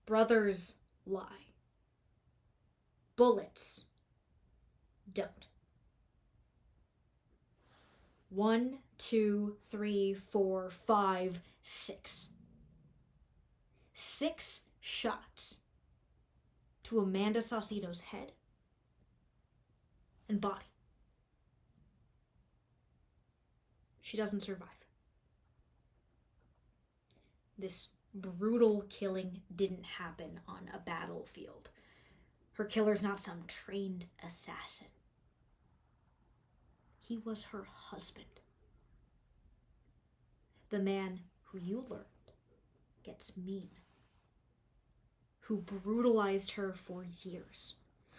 Brothers lie. Bullets don't. 1, 2, 3, 4, 5, 6. 6 shots to Amanda Saucedo's head and body. She doesn't survive. This brutal killing didn't happen on a battlefield. Her killer's not some trained assassin. He was her husband. The man who you learned gets mean. Who brutalized her for years.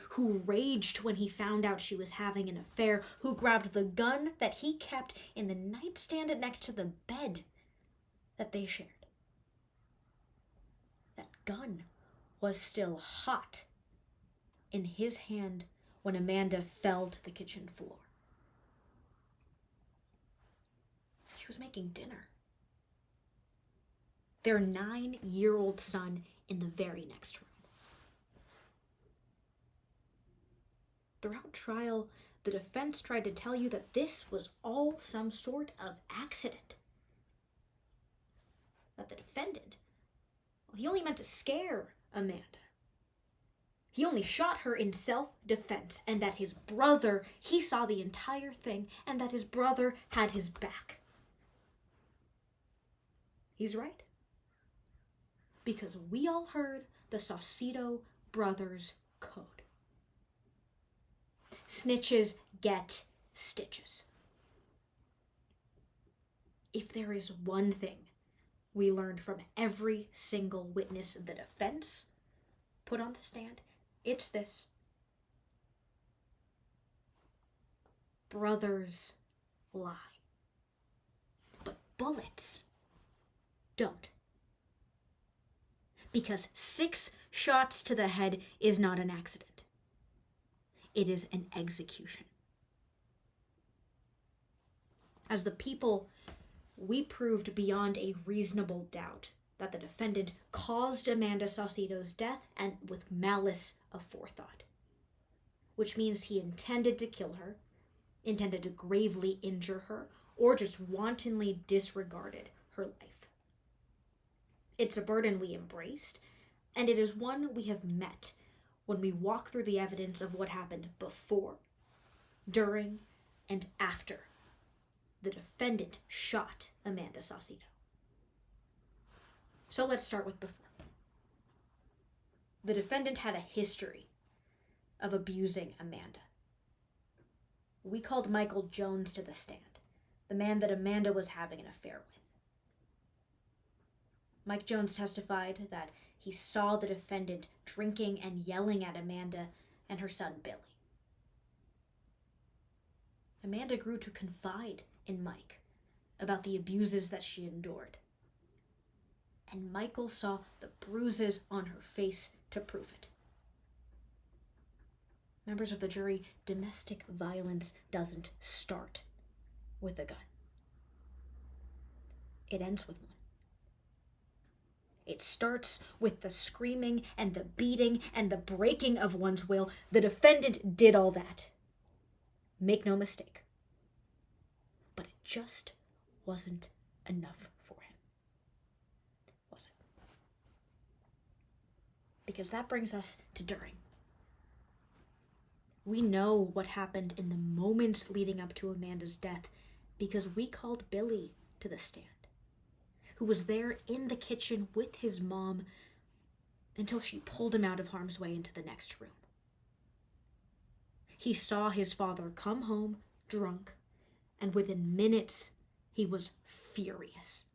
Who raged when he found out she was having an affair. Who grabbed the gun that he kept in the nightstand next to the bed that they shared. That gun was still hot in his hand when Amanda fell to the kitchen floor. She was making dinner. Their 9-year-old son in the very next room. Throughout trial, the defense tried to tell you that this was all some sort of accident. That the defendant, he only meant to scare Amanda. He only shot her in self-defense, and that his brother, he saw the entire thing, and that his brother had his back. He's right. Because we all heard the Saucedo brothers' code. Snitches get stitches. If there is one thing we learned from every single witness the defense put on the stand, it's this. Brothers lie. But bullets don't. Because 6 shots to the head is not an accident. It is an execution. As the people, we proved beyond a reasonable doubt that the defendant caused Amanda Saucedo's death and with malice aforethought. Which means he intended to kill her, intended to gravely injure her, or just wantonly disregarded her life. It's a burden we embraced, and it is one we have met when we walk through the evidence of what happened before, during, and after the defendant shot Amanda Saucedo. So let's start with before. The defendant had a history of abusing Amanda. We called Michael Jones to the stand, the man that Amanda was having an affair with. Mike Jones testified that he saw the defendant drinking and yelling at Amanda and her son Billy. Amanda grew to confide in Mike about the abuses that she endured. And Michael saw the bruises on her face to prove it. Members of the jury, domestic violence doesn't start with a gun. It ends with one. It starts with the screaming and the beating and the breaking of one's will. The defendant did all that. Make no mistake. But it just wasn't enough for him. Was it? Because that brings us to during. We know what happened in the moments leading up to Amanda's death because we called Billy to the stand, who was there in the kitchen with his mom until she pulled him out of harm's way into the next room. He saw his father come home drunk, and within minutes, he was furious.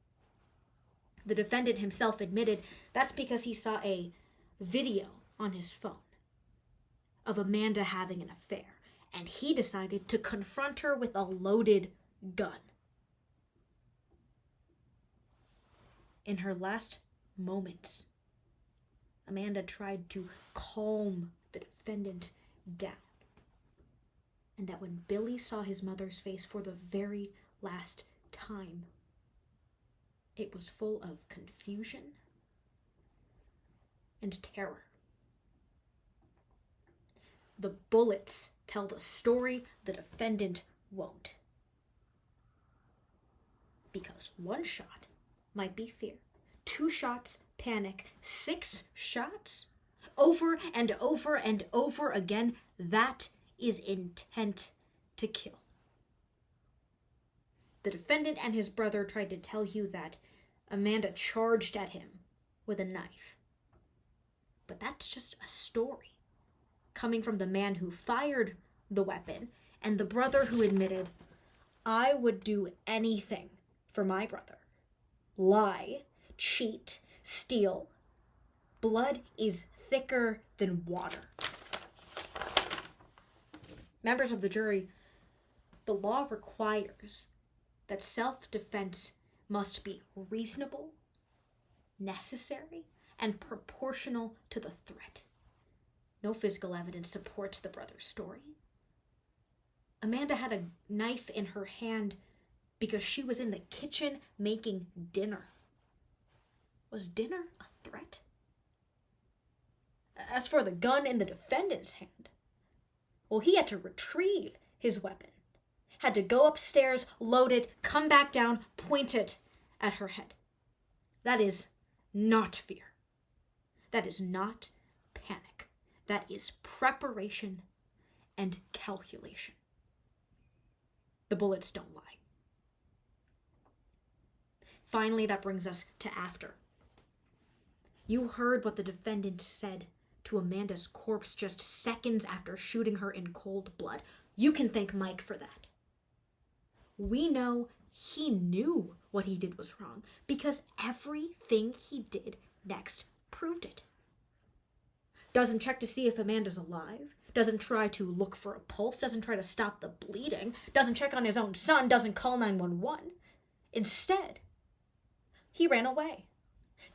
The defendant himself admitted that's because he saw a video on his phone of Amanda having an affair, and he decided to confront her with a loaded gun. In her last moments, Amanda tried to calm the defendant down. And that when Billy saw his mother's face for the very last time, it was full of confusion and terror. The bullets tell the story the defendant won't. Because 1 shot might be fear, 2 shots, panic, 6 shots, over and over and over again, that is intent to kill. The defendant and his brother tried to tell you that Amanda charged at him with a knife. But that's just a story coming from the man who fired the weapon and the brother who admitted, I would do anything for my brother. Lie, cheat, steal. Blood is thicker than water. Members of the jury, the law requires that self-defense must be reasonable, necessary, and proportional to the threat. No physical evidence supports the brother's story. Amanda had a knife in her hand because she was in the kitchen making dinner. Was dinner a threat? As for the gun in the defendant's hand, well, he had to retrieve his weapon, had to go upstairs, load it, come back down, point it at her head. That is not fear. That is not panic. That is preparation and calculation. The bullets don't lie. Finally, that brings us to after. You heard what the defendant said to Amanda's corpse just seconds after shooting her in cold blood. You can thank Mike for that. We know he knew what he did was wrong because everything he did next proved it. Doesn't check to see if Amanda's alive, doesn't try to look for a pulse, doesn't try to stop the bleeding, doesn't check on his own son, doesn't call 911. Instead, he ran away,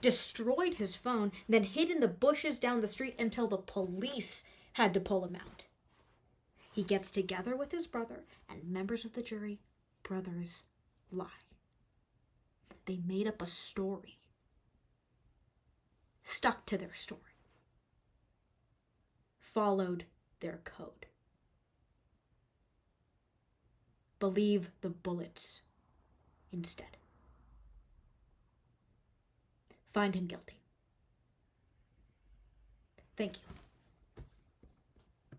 destroyed his phone, then hid in the bushes down the street until the police had to pull him out. He gets together with his brother, and members of the jury, brothers lie. They made up a story, stuck to their story, followed their code. Believe the bullets instead. Find him guilty. Thank you.